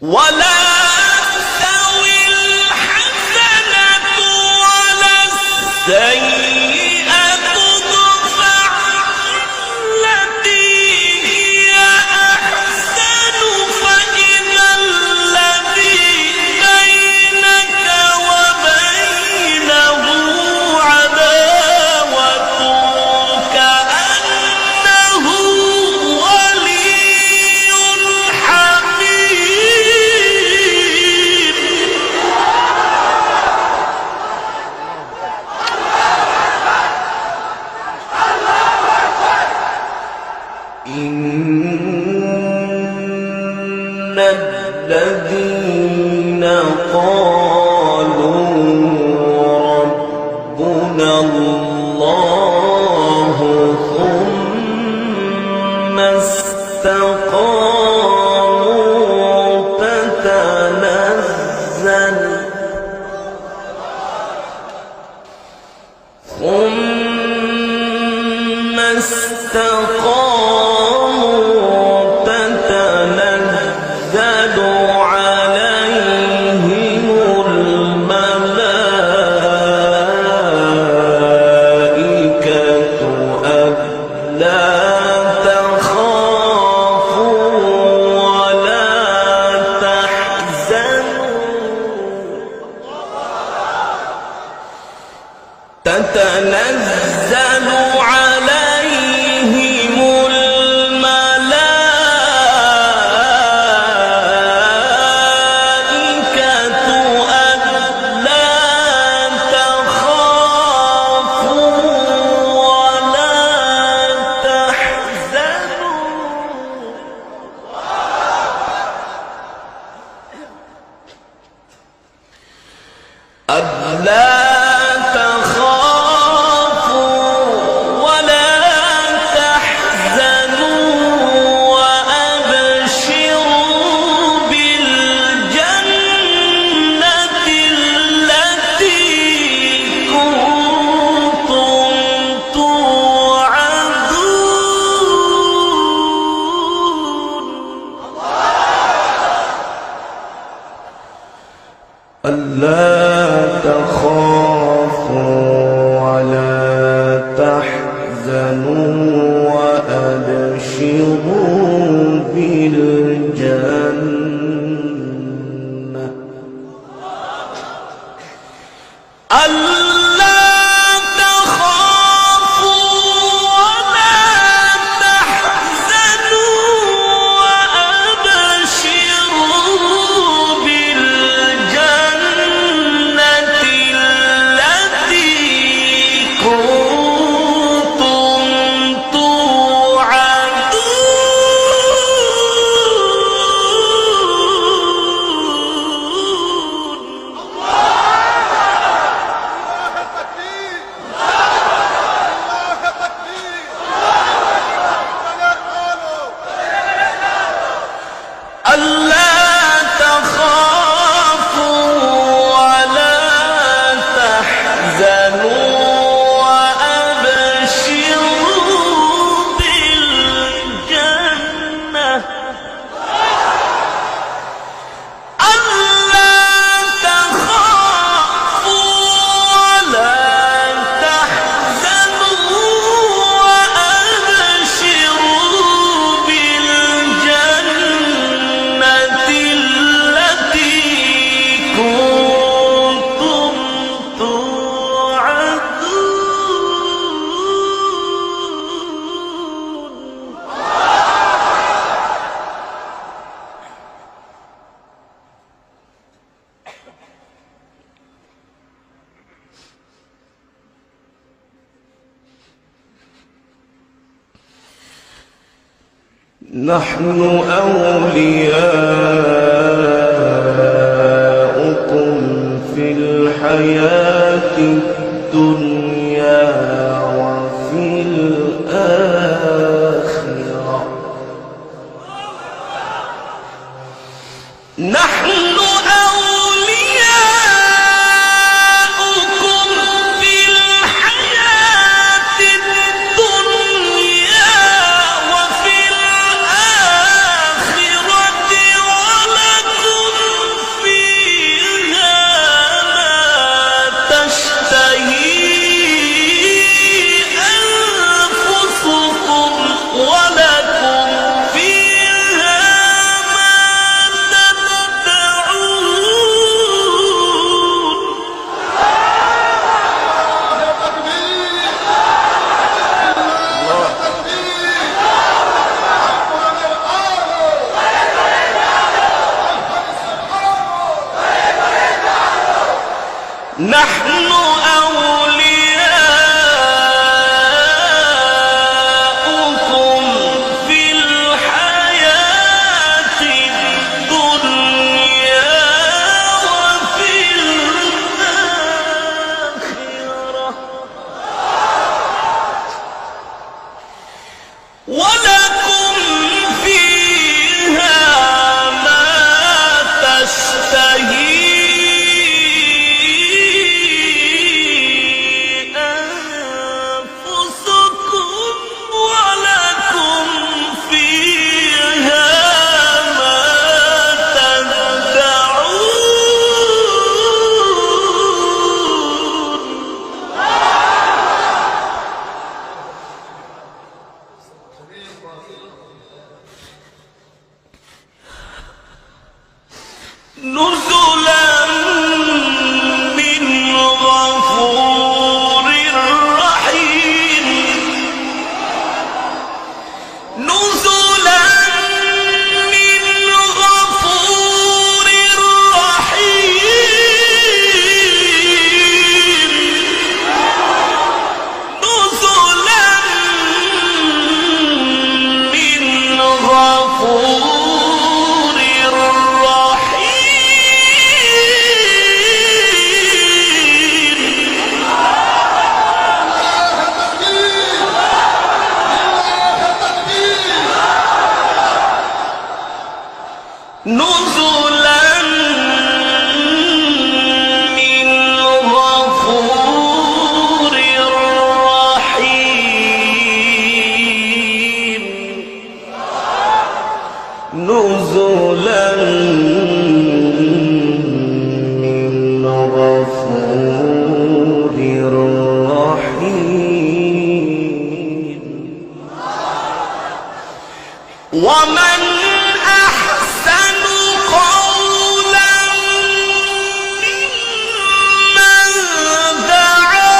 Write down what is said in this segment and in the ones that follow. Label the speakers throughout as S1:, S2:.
S1: ولا تستوي الحسنة ولا السيئة ادفع بالتي هي أحسن فإذا الذي بينك وبينه عداوة كأنه ولي حميم. إن الذين قالوا ربنا الله ثم استقاموا تتنزل عليهم الملائكة ألا تخافوا ولا تحزنوا تتنزل عليهم الملائكة ألا تخافوا ولا تحزنوا ألا تخافوا ولا تحزنوا وأبشروا بالجنة ألا تخافوا ولا تحزنوا وأبشروا بالجنة التي كنتم نحن أولياؤكم في الحياة الدنيا وفي الآخرة نحن ولكم نحن أولياؤكم في الحياة الدنيا وفي الآخرة ولكم فيها ما تشتهي نزلا من غفور رحيم نزلا من غفور رحيم نزلا من غفور نزلا من غفور رحيم نزلا من غفور رحيم ومن أحسن قولا ممن دعا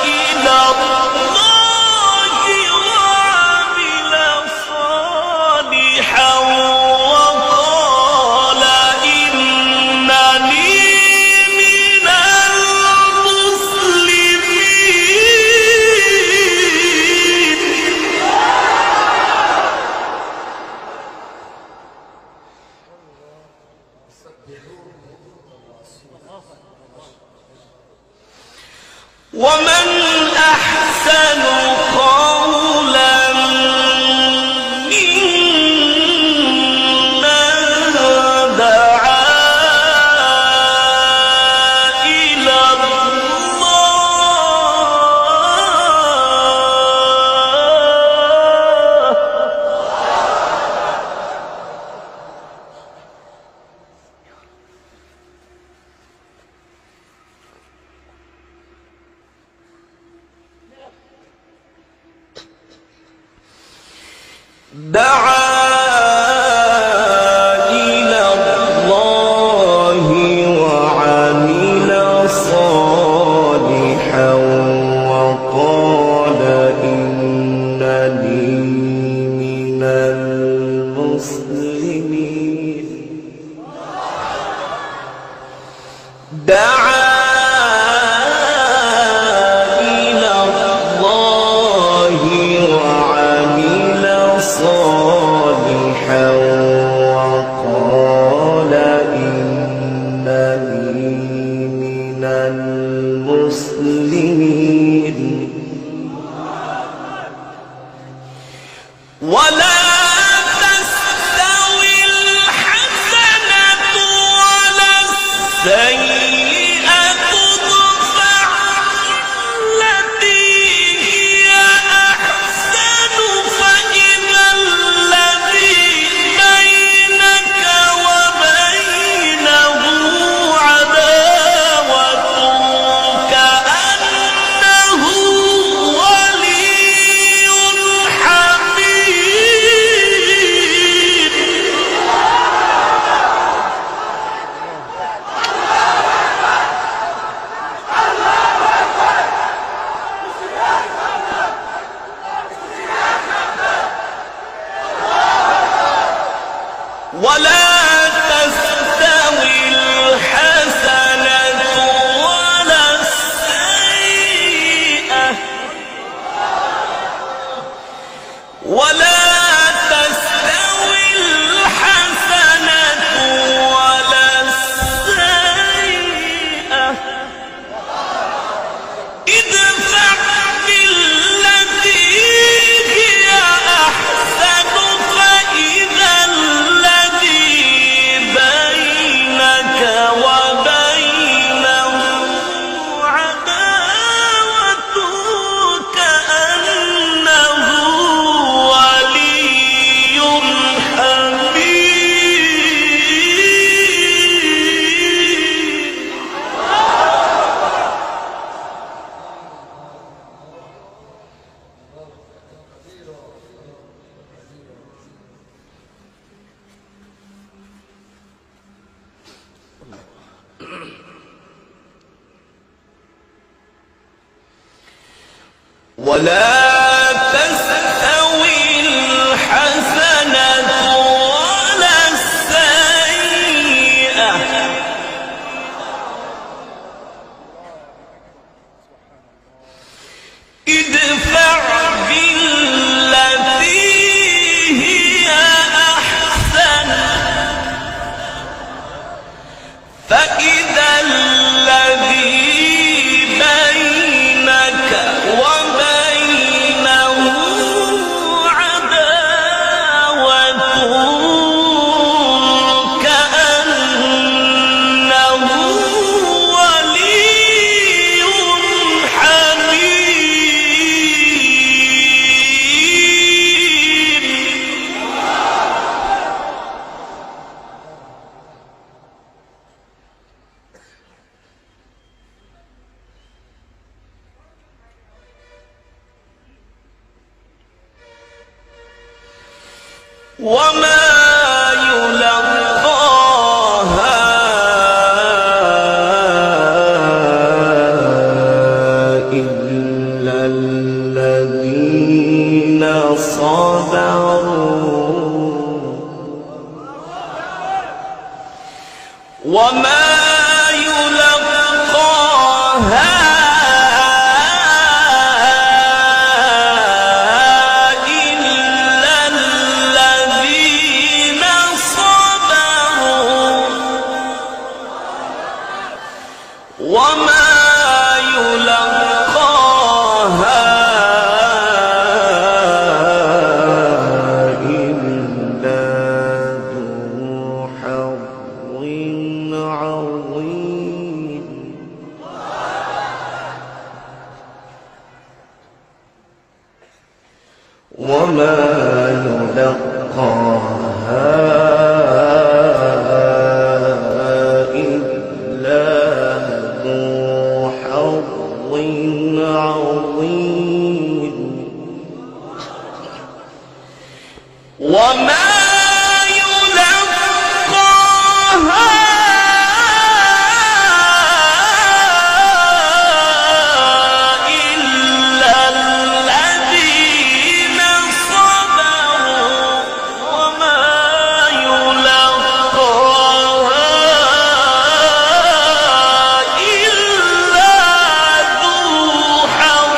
S1: إلى الله وعمل صالحا وقال إنني من المسلمين ومن أحسن قولا ممن دعا إلى الله دعا إلى الله وعمل صالحا وقال إنني من المسلمين دعا إلى الله وعمل صالحا وقال إنني من المسلمين ولا تستوي الحسنة ولا السيئة ادفع التي هي أحسن فإذا الذي بينك وبينه عداوة كأنه ولي حميم ولا ولا تستوي الحسنة ولا السيئة ادفع بالتي هي أحسن فإذا الذي بينك وبينه عداوة كأنه ولي حميم. ولا تستوي الحسنة ولا السيئة ادفع بالتي هي أحسن فإذا الذي بينك وبينه عداوة كأنه ولي حميم. وما يلقاها إلا الذين صبروا وما يلقاها إلا الذين صبروا وما يلقاها إلا ذو حظ عظيم. وما يلقاها إلا ذو حظ عظيم. وما يلقاها إلا الذين صبروا وما يلقاها إلا ذو حظ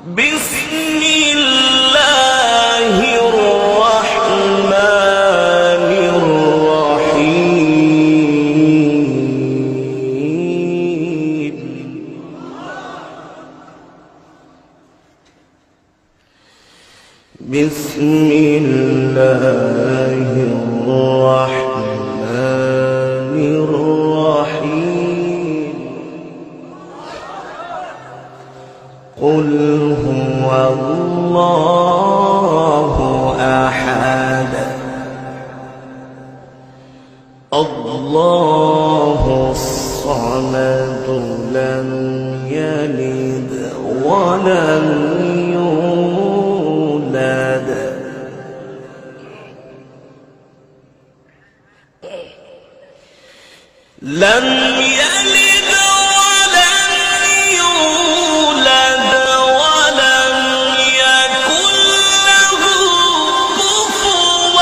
S1: بسم الله الرحمن الرحيم بسم الله الرحمن الرحيم قل هو الله أحد الله الصمد لم يلد ولم يولد لم يلد ولم يولد ولم يكن له كفوا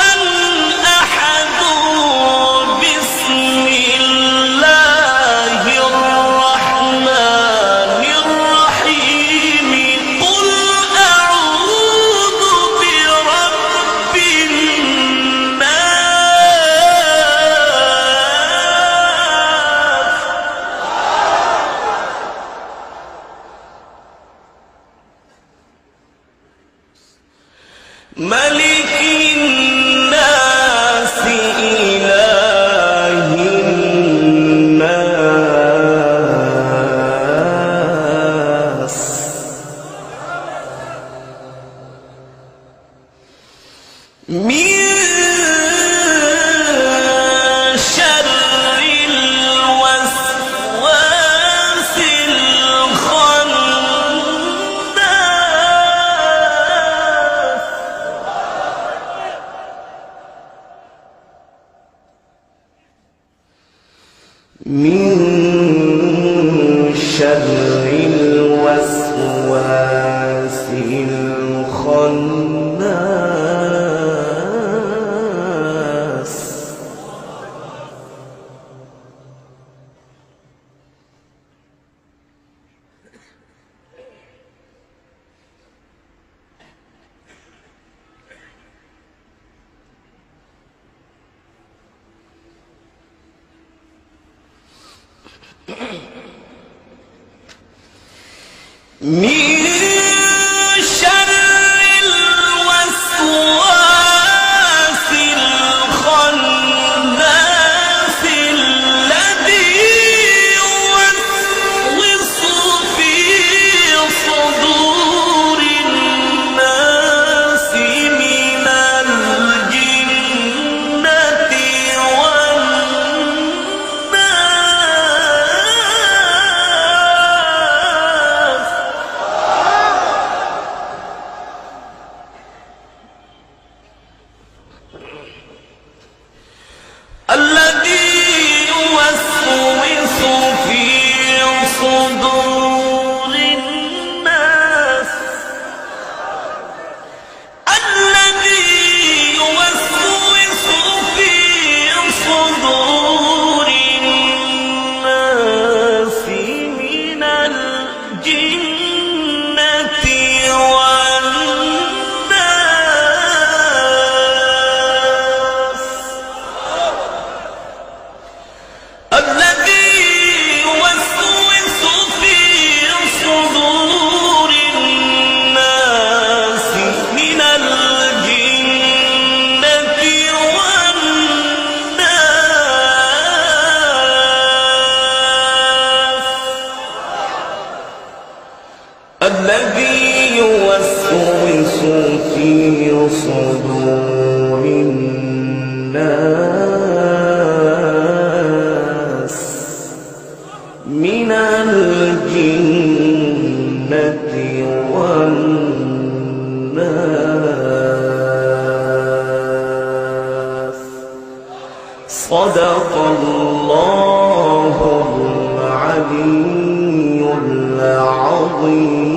S1: أحد بسم الله الرحمن الرحيم قل أعوذ برب الناس ملك الناس إله الناس من شر الوسواس الخناس من شر الوسواس الخناس من شر الوسواس الخناس الذي يوسوس في صدور الناس من الجنة والناس الذي يوسوس في صدور الناس الذي يوسوس في صدور الناس من الجنة والناس الذي يوسوس في صدور الناس من الجنة والناس الذي يوسوس في صدور الناس من الجنة والناس صدق الله العلي العظيم